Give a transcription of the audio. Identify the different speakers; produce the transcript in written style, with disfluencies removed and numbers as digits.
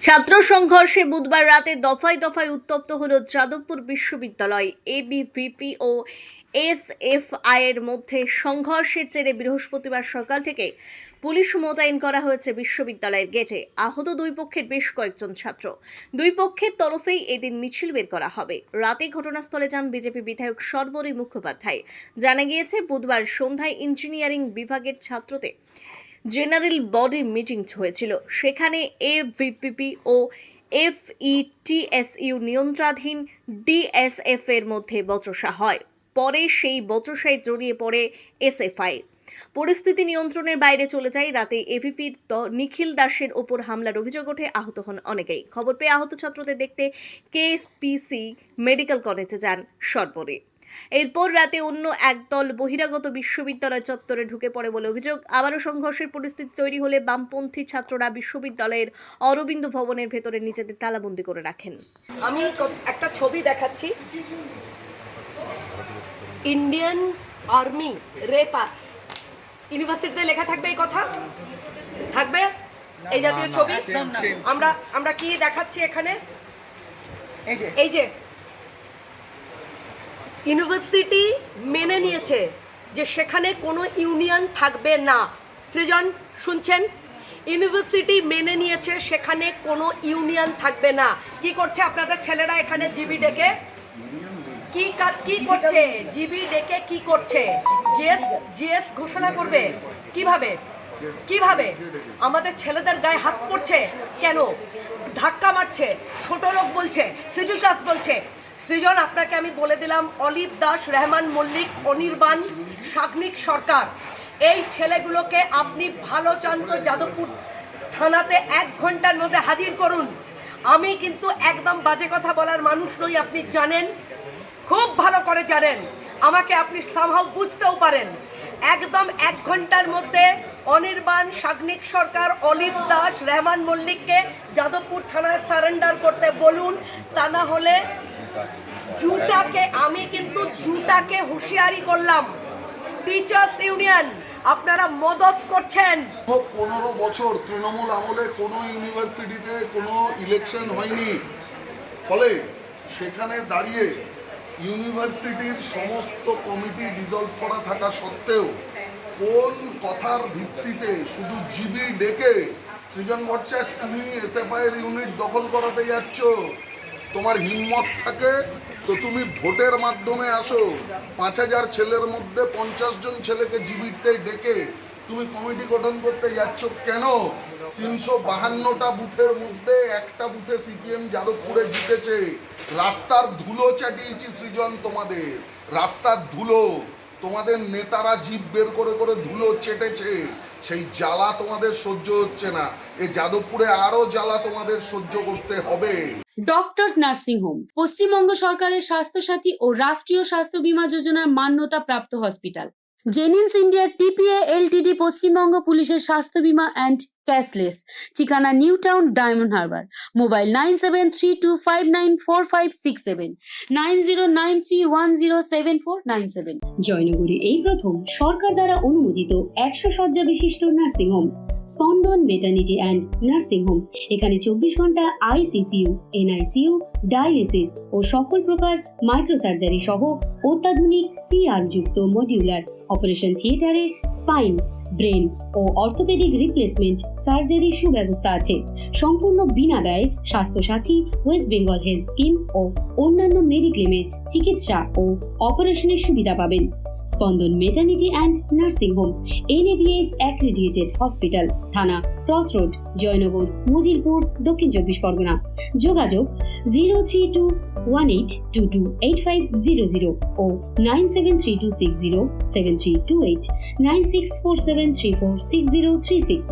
Speaker 1: ছাত্র সংঘর্ষে বুধবার রাতে দফায় দফায় উত্তপ্ত হল যাদবপুর বিশ্ববিদ্যালয়। এবিভিপি ও এসএফআই এর মধ্যে সংঘর্ষের জেরে বৃহস্পতিবার সকাল থেকে পুলিশ মোতায়েন করা হয়েছে বিশ্ববিদ্যালয়ের গেটে। আহত দুই পক্ষের বেশ কয়েকজন ছাত্র। দুই পক্ষের তরফেই এদিন মিছিল বের করা হবে। রাতে ঘটনাস্থলে যান বিজেপি বিধায়ক সর্বরী মুখোপাধ্যায়। জানা গিয়েছে, বুধবার সন্ধ্যায় ইঞ্জিনিয়ারিং বিভাগের ছাত্রদের জেনারেল বডি মিটিং হয়েছিল। সেখানে এভিপিপি ও এফইটিএসইউ নিয়ন্ত্রণাধীন ডিএসএফ এর মধ্যে বচসা হয়। পরে সেই বচসায় জড়িয়ে পড়ে এসএফআই। পরিস্থিতি নিয়ন্ত্রণের বাইরে চলে যায়। রাতে এভিপির নিখিল দাসের ওপর হামলার অভিযোগ ওঠে। আহত হন অনেকেই। খবর পেয়ে আহত ছাত্রদের দেখতে কেএসপিসি মেডিকেল কলেজে যান সর্বরী। এরপর রাতে অন্য একদল বহিরাগত বিশ্ববিদ্যালয় চত্বরে ঢুকে পড়ে বলে অভিযোগ। আবারও সংঘর্ষের পরিস্থিতি তৈরি হলে বামপন্থী ছাত্ররা বিশ্ববিদ্যালয়ের অরবিন্দ ভবনের ভেতরে নিজেদের তালাবন্দি করে রাখেন।
Speaker 2: আমি একটা ছবি দেখাচ্ছি। ইন্ডিয়ান আর্মি রেপাস ইউনিভার্সিটিতে লেখা থাকবে, এই কথা থাকবে, এই জাতীয় ছবি। আমরা কি দেখাচ্ছি এখানে? এই যে ইউনিভার্সিটি মেনে নিয়েছে যে সেখানে কোনো ইউনিয়ন থাকবে না। সৃজন শুনছেন? ইউনিভার্সিটি মেনে নিয়েছে সেখানে কোনো ইউনিয়ন থাকবে না। কি করছে আপনাদের ছেলেরা এখানে? জিবি ডেকে কি করছে? জিবি ডেকে কি করছে? জিএস ঘোষণা করবে কিভাবে? আমাদের ছেলেদের গায়ে হাত পড়ছে কেন? ধাক্কা মারছে, ছোট লোক বলছে, সিভিল ক্লাস বলছে। সৃজন, আপনাকে আমি বলে দিলাম, অলিভ দাস, রহমান মল্লিক, অনির্বাণ, সাগ্নিক সরকার, এই ছেলেগুলোকে আপনি ভালো চান তো যাদবপুর থানাতে 1 ঘন্টার মধ্যে হাজির করুন। আমি কিন্তু একদম বাজে কথা বলার মানুষ নই, আপনি জানেন, খুব ভালো করে জানেন। আমাকে আপনি সামহাও বুঝতেও পারেন। একদম 1 ঘন্টার মধ্যে অনির্বাণ, সাগ্নিক সরকার, অলিভ দাস, রহমান মল্লিককে যাদবপুর থানায় সারেন্ডার করতে বলুন। তা না হলে আমি কিন্তু জুটাকে হুঁশিয়ারি করলাম। টিচার্স ইউনিয়ন, আপনারা মদত করছেন।
Speaker 3: 15 বছর তৃণমূল আমলে কোনো ইউনিভার্সিটিতে কোনো ইলেকশন হয়নি, ফলে সেখানে দাঁড়িয়ে ইউনিভার্সিটির সমস্ত কমিটি ডিসলভ করা থাকা সত্ত্বেও কোন কথার ভিত্তিতে শুধু জিবি ডেকে সৃজন ভট্টাচার্য তুমি এসএফআই এর ইউনিট দখল করাতে যাচ্ছ? তোমার হিম্মত থাকে তো তুমি ভোটের মাধ্যমে আসো। 5000 ছেলের মধ্যে 50 জন ছেলেকে জিবিতে ডেকে তুমি কমিটি গঠন করতে যাচ্ছ কেন? 352টা বুথের মধ্যে একটা বুথে সিপিএম যাদবপুরে জিতেছে। রাস্তার ধুলো চাটিয়েছি সৃজন, তোমাদের রাস্তার ধুলো, তোমাদের নেতারা জিভ বের করে করে ধুলো চেটেছে। সেই জ্বালা তোমাদের সহ্য হচ্ছে না। এই যাদবপুরে আরো জ্বালা তোমাদের সহ্য করতে হবে।
Speaker 4: ডক্টরস নার্সিং হোম পশ্চিমবঙ্গ সরকারের স্বাস্থ্যসাথী ও রাষ্ট্রীয় স্বাস্থ্য বীমা যোজনার মান্যতা প্রাপ্ত hospital. Genins India TPA Ltd Paschimbanga পুলিশের স্বাস্থ্য বীমা অ্যান্ড ক্যাশলেস। ঠিকানা new town, diamond Harbour. Mobile 9732594567, 9093107497। জয়নগরে এই প্রথম সরকার দ্বারা অনুমোদিত 100 শয্যা বিশিষ্ট নার্সিং হোম স্পন্দন মেটার্নিটি অ্যান্ড নার্সিং হোম। এখানে 24 ঘন্টা আইসিসিইউ, এনআইসিইউ, ডায়ালিসিস ও সকল প্রকার মাইক্রোসার্জারি সহ অত্যাধুনিক সিআর যুক্ত মডিউলার অপারেশন থিয়েটারে স্পাইন, ব্রেন ও অর্থোপেডিক রিপ্লেসমেন্ট সার্জারি সুব্যবস্থা আছে। সম্পূর্ণ বিনা ব্যয় Swasthyasathi, west Bengal health scheme ও অন্যান্য মেডিক্লেমের চিকিৎসা ও অপারেশনের সুবিধা পাবেন। Spandan maternity and nursing home, NABH accredited hospital, Thana cross road, Joynagar, Majilpur, Dakshin 24 Pargana. যোগাযোগ 0321822850 ও 9732607328, 9647346036।